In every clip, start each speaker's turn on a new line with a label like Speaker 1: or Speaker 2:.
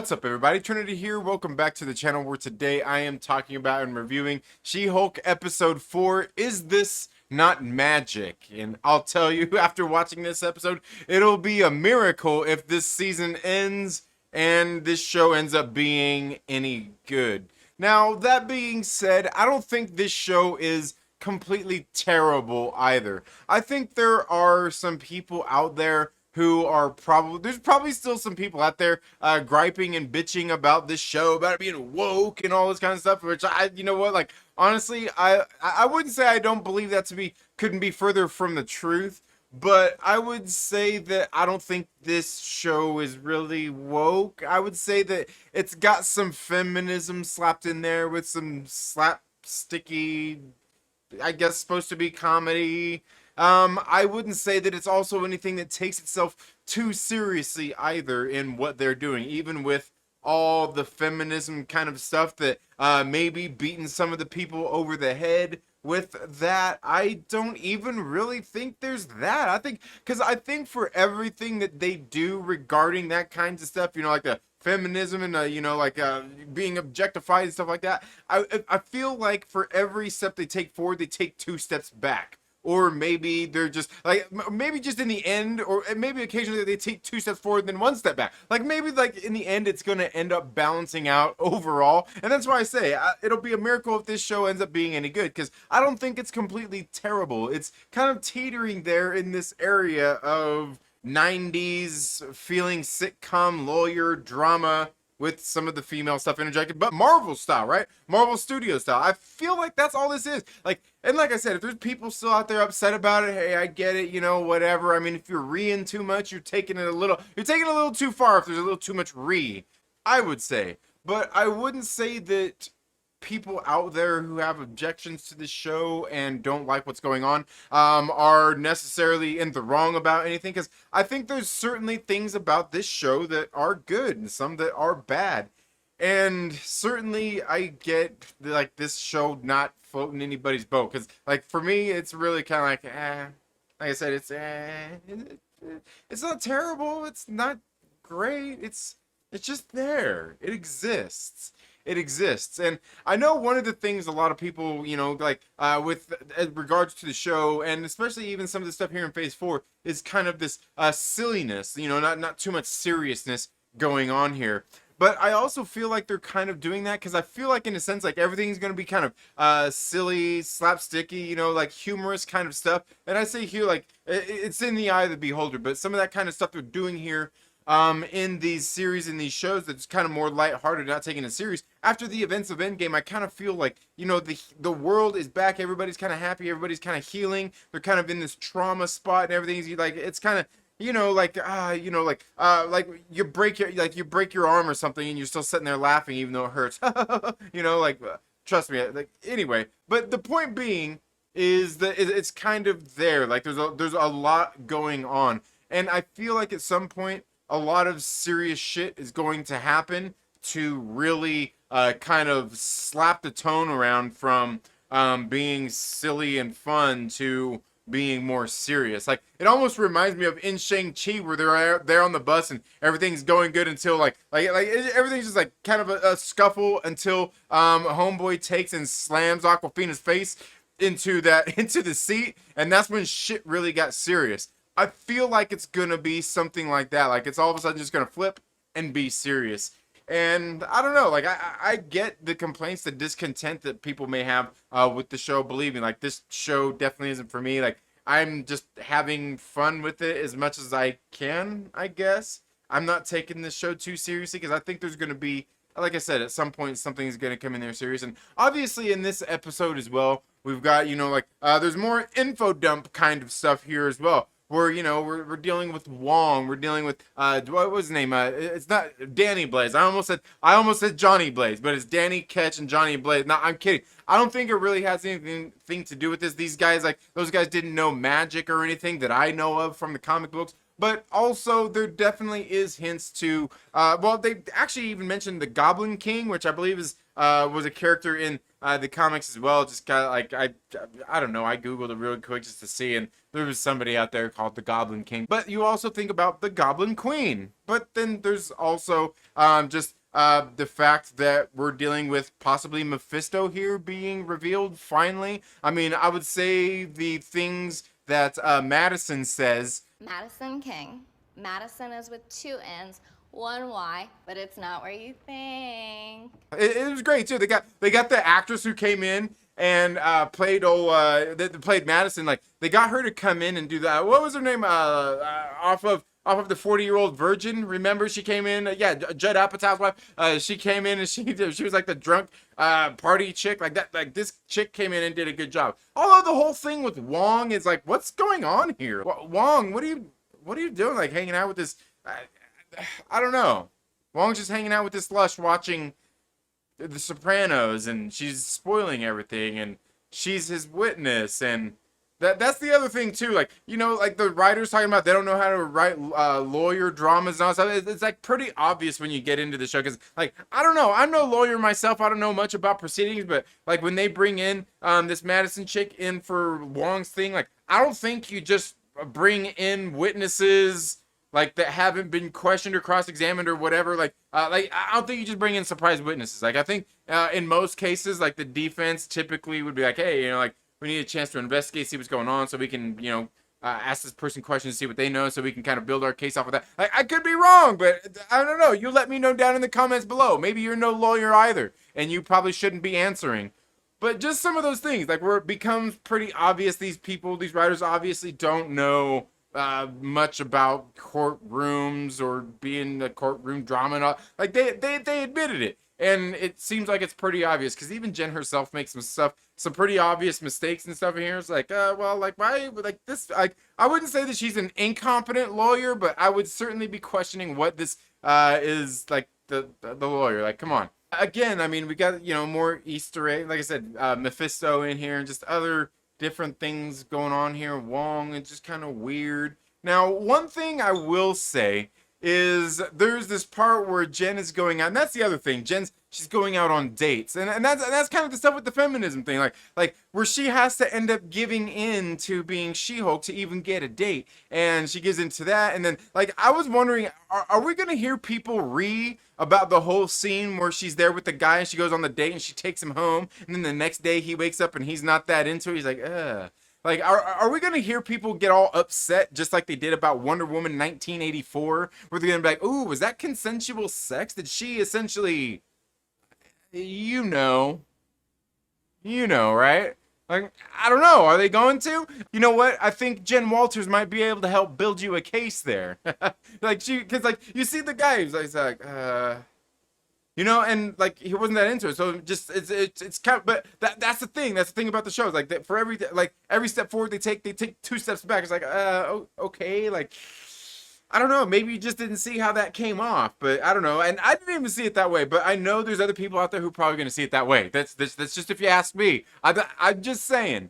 Speaker 1: What's up, everybody? Trinity here. Welcome back to the channel where today I am talking about and reviewing She-Hulk Episode 4, Is This Not Magic? And I'll tell you, after watching this episode, it'll be a miracle if this season ends and this show ends up being any good. Now, that being said, I don't think this show is completely terrible either. I think there are some people out there who are there's probably still some people out there griping and bitching about this show, about it being woke and all this kind of stuff, which you know what, like, honestly, I wouldn't say I don't believe that couldn't be further from the truth, but I would say that I don't think this show is really woke. I would say that it's got some feminism slapped in there with some slapsticky, I guess, supposed to be comedy. I wouldn't say that it's also anything that takes itself too seriously either in what they're doing, even with all the feminism kind of stuff that maybe beating some of the people over the head with that. I don't even really think there's that. I think for everything that they do regarding that kinds of stuff, you know, like the feminism and you know, like being objectified and stuff like that, I feel like for every step they take forward, they take two steps back. Or maybe they're just like, maybe just in the end, or maybe occasionally they take two steps forward and then one step back. Like maybe like in the end it's going to end up balancing out overall. And that's why I say it'll be a miracle if this show ends up being any good, because I don't think it's completely terrible. It's kind of teetering there in this area of 90s feeling sitcom lawyer drama with some of the female stuff interjected, but Marvel style, right? Marvel Studio style. I feel like that's all this is. Like, and like I said, if there's people still out there upset about it, hey, I get it, you know, whatever. I mean, if you're reeing too much, you're taking it a little too far if there's a little too much I would say. But I wouldn't say that people out there who have objections to the show and don't like what's going on are necessarily in the wrong about anything, because I think there's certainly things about this show that are good and some that are bad. And certainly I get like this show not floating anybody's boat, because like for me it's really kind of like like I said, it's not terrible, it's not great, it's just there, it exists. And I know one of the things a lot of people, you know, like with regards to the show, and especially even some of the stuff here in Phase 4, is kind of this silliness, you know, not too much seriousness going on here. But I also feel like they're kind of doing that because I feel like, in a sense, like everything's going to be kind of silly, slapsticky, you know, like humorous kind of stuff. And I say here, like, it's in the eye of the beholder, but some of that kind of stuff they're doing here in these series, in these shows, that's kind of more lighthearted, not taking it serious. After the events of Endgame, I kind of feel like, you know, the world is back. Everybody's kind of happy. Everybody's kind of healing. They're kind of in this trauma spot, and everything's like, it's kind of, you know, like like you break your arm or something, and you're still sitting there laughing even though it hurts. You know, like trust me. Like, anyway, but the point being is that it's kind of there. Like there's a lot going on, and I feel like at some point a lot of serious shit is going to happen to really kind of slap the tone around from being silly and fun to being more serious. Like, it almost reminds me of in Shang-Chi, where they're there on the bus and everything's going good until like everything's just like kind of a scuffle until homeboy takes and slams Aquafina's face into the seat, and that's when shit really got serious. I feel like it's gonna be something like that. Like, it's all of a sudden just gonna flip and be serious. And I don't know, like, I get the complaints, the discontent that people may have with the show, believing like this show definitely isn't for me. Like, I'm just having fun with it as much as I can, I guess. I'm not taking this show too seriously, because I think there's gonna be, like I said, at some point something's gonna come in there serious. And obviously in this episode as well, we've got, you know, like there's more info dump kind of stuff here as well. You know, we're dealing with Wong. We're dealing with what was his name? It's not Danny Blaze. I almost said Johnny Blaze, but it's Danny Ketch and Johnny Blaze. No, I'm kidding. I don't think it really has anything to do with this. These guys, like, those guys didn't know magic or anything that I know of from the comic books. But also, there definitely is hints to, well, they actually even mentioned the Goblin King, which I believe is was a character in the comics as well. Just kind of like I don't know. I googled it real quick just to see, and there was somebody out there called the Goblin King. But you also think about the Goblin Queen. But then there's also just the fact that we're dealing with possibly Mephisto here being revealed finally. I mean, I would say the things that Madison says.
Speaker 2: Madison King. Madison is with 2 N's, 1 Y, but it's not where you think.
Speaker 1: It was great too. They got the actress who came in and played that played Madison. Like they got her to come in and do that. What was her name? Off of the 40-year-old virgin. Remember she came in? Yeah, Judd Apatow's wife. She came in and she was like the drunk party chick. Like that. Like this chick came in and did a good job. Although the whole thing with Wong is like, what's going on here? Wong, what are you doing? Like hanging out with this? I don't know. Wong's just hanging out with this lush watching The Sopranos, and she's spoiling everything, and she's his witness, and that's the other thing too. Like, you know, like the writers talking about they don't know how to write lawyer dramas and all stuff. It's like pretty obvious when you get into the show, because like I don't know, I'm no lawyer myself. I don't know much about proceedings, but like when they bring in this Madison chick in for Wong's thing, like I don't think you just bring in witnesses like that haven't been questioned or cross-examined or whatever. Like I don't think you just bring in surprise witnesses. Like I think in most cases, like the defense typically would be like, hey, you know, like we need a chance to investigate, see what's going on, so we can, you know, ask this person questions, see what they know, so we can kind of build our case off of that. Like I could be wrong, but I don't know. You let me know down in the comments below. Maybe you're no lawyer either, and you probably shouldn't be answering. But just some of those things, like where it becomes pretty obvious these writers obviously don't know much about courtrooms or being a courtroom drama and all. Like they admitted it, and it seems like it's pretty obvious because even Jen herself makes some pretty obvious mistakes and stuff in here. It's like well, like why, like this, like I wouldn't say that she's an incompetent lawyer, but I would certainly be questioning what this is, like the lawyer. Like come on. Again, I mean, we got, you know, more Easter egg, like I said, Mephisto in here and just other different things going on here. Wong, it's just kind of weird. Now, one thing I will say is there's this part where Jen is going out, and that's the other thing. She's going out on dates, and that's kind of the stuff with the feminism thing, like where she has to end up giving in to being She-Hulk to even get a date, and she gives into that, and then like I was wondering, are we gonna hear people about the whole scene where she's there with the guy and she goes on the date and she takes him home, and then the next day he wakes up and he's not that into it. He's like, ugh. Like, are we going to hear people get all upset just like they did about Wonder Woman 1984? Where they're going to be like, ooh, was that consensual sex? Did she essentially, you know, right? Like, I don't know. Are they going to? You know what? I think Jen Walters might be able to help build you a case there. Like, because, like, you see the guy who's like, you know, and like he wasn't that into it, so just it's kind of, but that's the thing. That's the thing about the show. Is like that for every step forward they take 2 steps back. It's like okay, like I don't know. Maybe you just didn't see how that came off, but I don't know. And I didn't even see it that way. But I know there's other people out there who are probably gonna see it that way. That's just if you ask me. I'm just saying.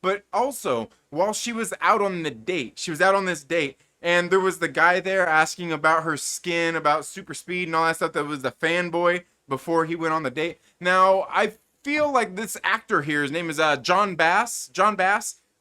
Speaker 1: But also, while she was out on the date, she was out on this date. And there was the guy there asking about her skin, about super speed and all that stuff. That was the fanboy before he went on the date. Now, I feel like this actor here, his name is John Bass,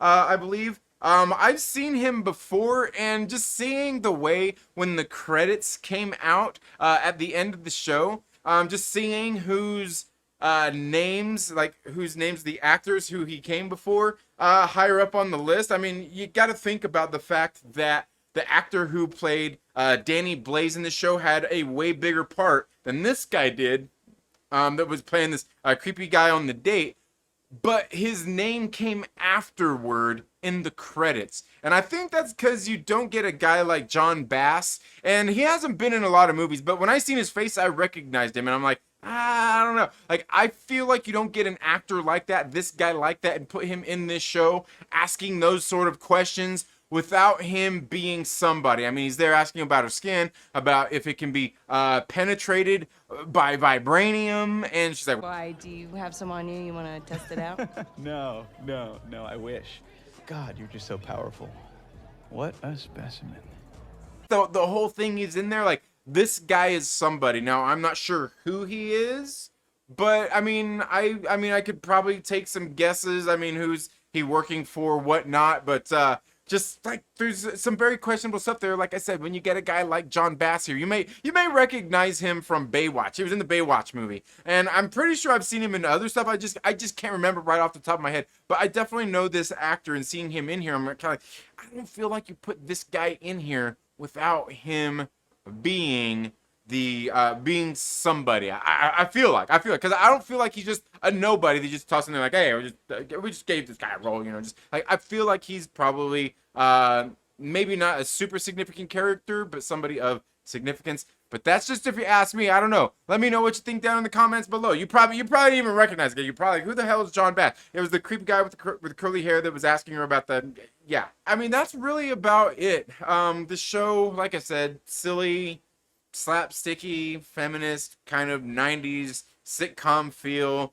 Speaker 1: I believe. I've seen him before, and just seeing the way when the credits came out at the end of the show, just seeing whose names the actors who he came before higher up on the list. I mean, you got to think about the fact that the actor who played Danny Blaze in the show had a way bigger part than this guy did, that was playing this creepy guy on the date, but his name came afterward in the credits. And I think that's because you don't get a guy like John Bass, and he hasn't been in a lot of movies, but when I seen his face, I recognized him, and I'm like, I don't know. Like, I feel like you don't get an actor like that, this guy like that, and put him in this show asking those sort of questions without him being somebody. I mean, he's there asking about her skin, about if it can be penetrated by vibranium, and she's like,
Speaker 3: why, do you have some on you? You want to test it out?
Speaker 4: No, I wish. God, you're just so powerful. What a specimen.
Speaker 1: The whole thing is in there, like, this guy is somebody. Now, I'm not sure who he is, But I mean, I could probably take some guesses. I mean, who's he working for, whatnot. But just like there's some very questionable stuff there. Like I said, when you get a guy like John Bass here, you may recognize him from Baywatch. He was in the Baywatch movie, and I'm pretty sure I've seen him in other stuff. I just can't remember right off the top of my head. But I definitely know this actor, and seeing him in here, I'm kind of like, I don't feel like you put this guy in here without him being being somebody. I feel like because I don't feel like he's just a nobody. They just toss in there like, hey, we just gave this guy a role, you know. Just like I feel like he's probably maybe not a super significant character, but somebody of significance. But that's just if you ask me. I don't know. Let me know what you think down in the comments below. You probably didn't even recognize it. You probably, who the hell is John Bass? It was the creepy guy with the curly hair that was asking her about the. Yeah, I mean that's really about it. The show, like I said, silly, slapsticky, feminist, kind of 90s sitcom feel.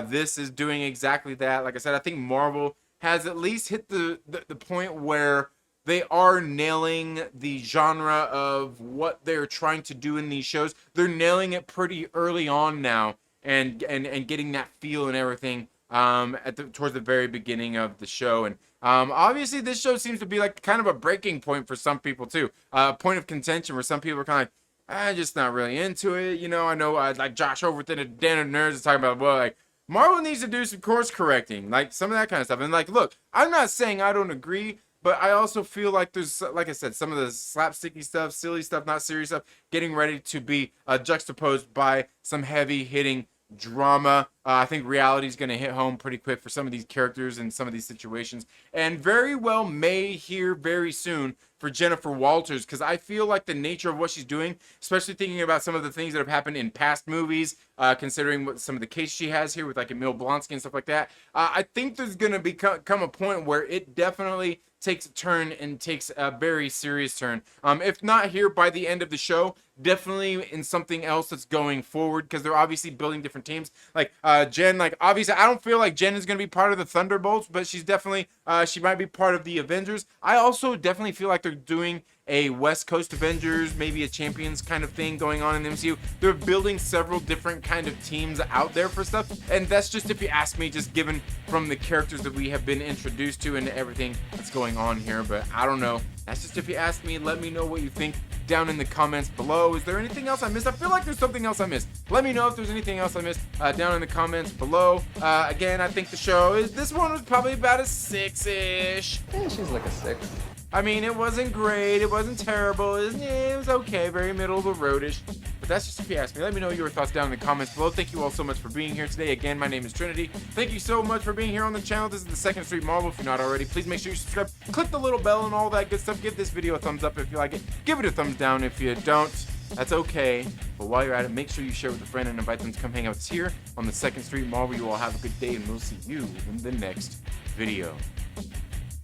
Speaker 1: This is doing exactly that. Like I said, I think Marvel has at least hit the point where they are nailing the genre of what they're trying to do in these shows. They're nailing it pretty early on now, and getting that feel and everything towards the very beginning of the show. And obviously this show seems to be like kind of a breaking point for some people too. Point of contention where some people are kind of like, I'm just not really into it. You know, I know like Josh over within a Den of Nerds is talking about, well, like Marvel needs to do some course correcting, like some of that kind of stuff. And like, look, I'm not saying I don't agree, but I also feel like there's, like I said, some of the slapsticky stuff, silly stuff, not serious stuff, getting ready to be juxtaposed by some heavy hitting drama. I think reality is going to hit home pretty quick for some of these characters and some of these situations, and very well may hear very soon for Jennifer Walters, because I feel like the nature of what she's doing, especially thinking about some of the things that have happened in past movies, considering what some of the case she has here with like Emil Blonsky and stuff like that, I think there's going to become a point where it definitely takes a turn and takes a very serious turn. If not here by the end of the show, definitely in something else that's going forward, because they're obviously building different teams. Like Jen, like obviously I don't feel like Jen is going to be part of the Thunderbolts, but she's definitely she might be part of the Avengers. I also definitely feel like they're doing a West Coast Avengers, maybe a Champions kind of thing going on in the MCU. They're building several different kind of teams out there for stuff, and that's just, if you ask me, just given from the characters that we have been introduced to and everything that's going on here. But I don't know. That's just if you ask me. Let me know what you think down in the comments below. Is there anything else I missed? I feel like there's something else I missed. Let me know if there's anything else I missed down in the comments below. Again, I think the show this one was probably about a 6-ish.
Speaker 4: Yeah, she's like a 6.
Speaker 1: I mean, it wasn't great, it wasn't terrible, it was okay, very middle of the roadish. But that's just if you ask me. Let me know your thoughts down in the comments below. Thank you all so much for being here today. Again, my name is Trinity. Thank you so much for being here on the channel. This is the Second Street Marvel. If you're not already, please make sure you subscribe, click the little bell and all that good stuff. Give this video a thumbs up if you like it. Give it a thumbs down if you don't. That's okay. But while you're at it, make sure you share with a friend and invite them to come hang out with us here on the Second Street Marvel. You all have a good day, and we'll see you in the next video.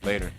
Speaker 1: Later.